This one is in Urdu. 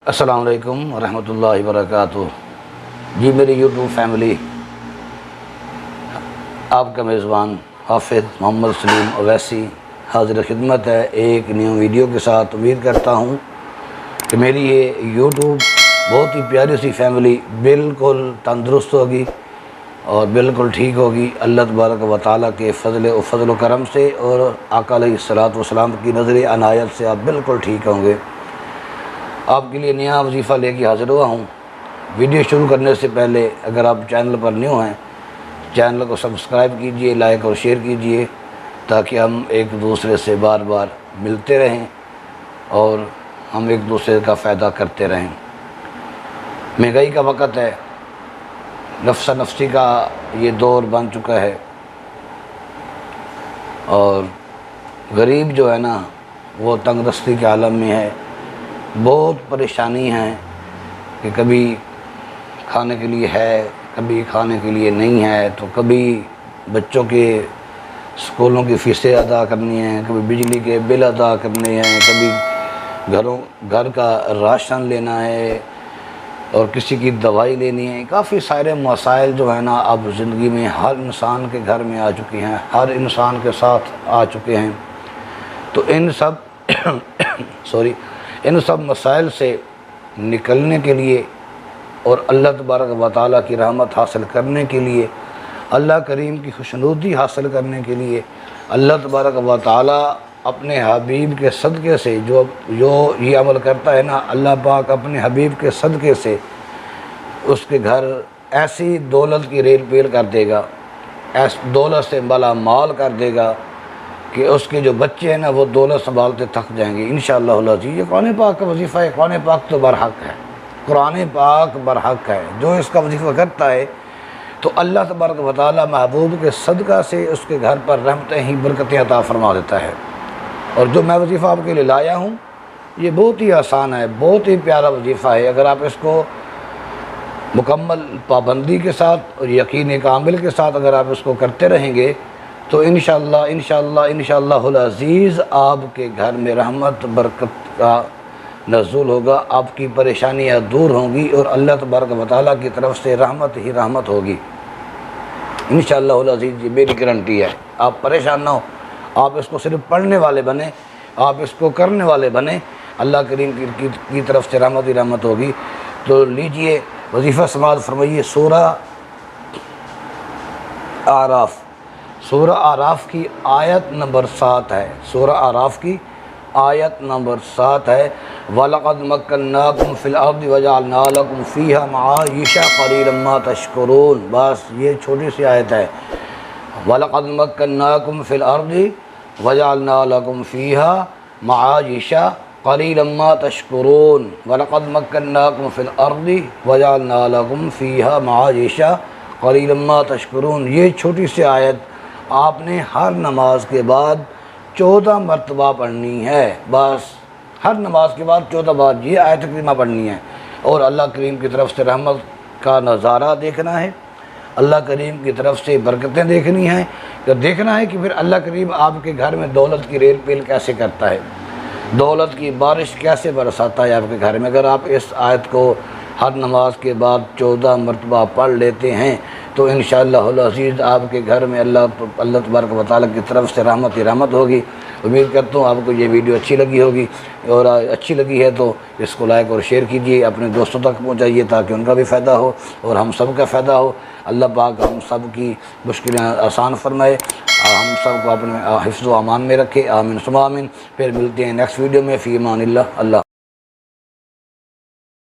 السلام علیکم ورحمۃ اللہ وبرکاتہ۔ جی میری یوٹیوب فیملی، آپ کا میزبان حافظ محمد سلیم اویسی حاضر خدمت ہے ایک نیو ویڈیو کے ساتھ۔ امید کرتا ہوں کہ میری یہ یوٹیوب بہت ہی پیاری سی فیملی بالکل تندرست ہوگی اور بالکل ٹھیک ہوگی اللہ تبارک و تعالیٰ کے فضل و کرم سے، اور آقا علیہ الصلوۃ والسلام کی نظر عنایت سے آپ بالکل ٹھیک ہوں گے۔ آپ کے لیے نیا وظیفہ لے کے حاضر ہوا ہوں۔ ویڈیو شروع کرنے سے پہلے اگر آپ چینل پر نیو ہیں، چینل کو سبسکرائب کیجئے، لائک اور شیئر کیجئے تاکہ ہم ایک دوسرے سے بار بار ملتے رہیں اور ہم ایک دوسرے کا فائدہ کرتے رہیں۔ مہنگائی کا وقت ہے، نفسا نفسی کا یہ دور بن چکا ہے، اور غریب جو ہے نا وہ تنگ دستی کے عالم میں ہے۔ بہت پریشانی ہے کہ کبھی کھانے کے لیے ہے، کبھی کھانے کے لیے نہیں ہے، تو کبھی بچوں کے اسکولوں کی فیسیں ادا کرنی ہیں، کبھی بجلی کے بل ادا کرنے ہیں، کبھی گھر کا راشن لینا ہے اور کسی کی دوائی لینی ہے۔ کافی سارے مسائل جو ہیں نا اب زندگی میں ہر انسان کے گھر میں آ چکی ہیں، ہر انسان کے ساتھ آ چکے ہیں۔ تو ان سب مسائل سے نکلنے کے لیے اور اللہ تبارک و تعالیٰ کی رحمت حاصل کرنے کے لیے، اللہ کریم کی خوشنودی حاصل کرنے کے لیے، اللہ تبارک و تعالیٰ اپنے حبیب کے صدقے سے جو یہ عمل کرتا ہے نا، اللہ پاک اپنے حبیب کے صدقے سے اس کے گھر ایسی دولت کی ریل پیل کر دے گا، دولت سے مالا مال کر دے گا کہ اس کے جو بچے ہیں نا وہ دولت سنبھالتے تھک جائیں گے انشاءاللہ العزیز۔ یہ قرآن پاک کا وظیفہ ہے، قرآن پاک تو برحق ہے، قرآن پاک برحق ہے۔ جو اس کا وظیفہ کرتا ہے تو اللہ تبارک و تعالیٰ محبوب کے صدقہ سے اس کے گھر پر رحمتیں ہی برکتیں عطا فرما دیتا ہے۔ اور جو میں وظیفہ آپ کے لیے لایا ہوں یہ بہت ہی آسان ہے، بہت ہی پیارا وظیفہ ہے۔ اگر آپ اس کو مکمل پابندی کے ساتھ اور یقین کامل کے ساتھ اگر آپ اس کو کرتے رہیں گے تو انشاءاللہ العزیز آپ کے گھر میں رحمت برکت کا نزول ہوگا، آپ کی پریشانیاں دور ہوں گی اور اللہ تبارک و تعالیٰ کی طرف سے رحمت ہی رحمت ہوگی انشاءاللہ العزیز۔ یہ میری گارنٹی ہے۔ آپ پریشان نہ ہو، آپ اس کو صرف پڑھنے والے بنیں، آپ اس کو کرنے والے بنیں، اللہ کریم کی طرف سے رحمت ہی رحمت ہوگی۔ تو لیجئے وظیفہ سماعت فرمائیے۔ سورہ اعراف کی آیت نمبر 7 ہے، سورہ اعراف کی آیت نمبر 7 ہے۔ وَلَقَدْ مَكَّنَّاكُمْ فِي الْأَرْضِ وَجَعَلْنَا لَكُمْ فِيهَا مَعَائِشَ قَلِيلًا مَا تَشْكُرُونَ۔ بس یہ چھوٹی سی آیت ہے۔ وَلَقَدْ مَكَّنَّاكُمْ فِي الْأَرْضِ وَجَعَلْنَا لَكُمْ فِيهَا مَعَائِشَ قَلِيلًا مَا تَشْكُرُونَ۔ وَلَقَدْ مَكَّنَّاكُمْ فِي الْأَرْضِ وَجَعَلْنَا لَكُمْ فِيهَا مَعَائِشَ قَلِيلًا مَا تَشْكُرُونَ۔ یہ چھوٹی سی آیت آپ نے ہر نماز کے بعد 14 مرتبہ پڑھنی ہے۔ بس ہر نماز کے بعد 14 بار یہ آیت کریمہ پڑھنی ہے، اور اللہ کریم کی طرف سے رحمت کا نظارہ دیکھنا ہے، اللہ کریم کی طرف سے برکتیں دیکھنی ہیں، کہ دیکھنا ہے کہ پھر اللہ کریم آپ کے گھر میں دولت کی ریل پیل کیسے کرتا ہے، دولت کی بارش کیسے برساتا ہے آپ کے گھر میں۔ اگر آپ اس آیت کو ہر نماز کے بعد 14 مرتبہ پڑھ لیتے ہیں تو انشاءاللہ العزیز آپ کے گھر میں اللہ تبارک و تعالیٰ کی طرف سے رحمت ہی رحمت ہوگی۔ امید کرتا ہوں آپ کو یہ ویڈیو اچھی لگی ہوگی، اور اچھی لگی ہے تو اس کو لائک اور شیئر کیجئے، اپنے دوستوں تک پہنچائیے تاکہ ان کا بھی فائدہ ہو اور ہم سب کا فائدہ ہو۔ اللہ پاک ہم سب کی مشکلیں آسان فرمائے، ہم سب کو اپنے حفظ و امان میں رکھے، آمین ثم آمین۔ پھر ملتے ہیں نیکسٹ ویڈیو میں، فی امان اللہ۔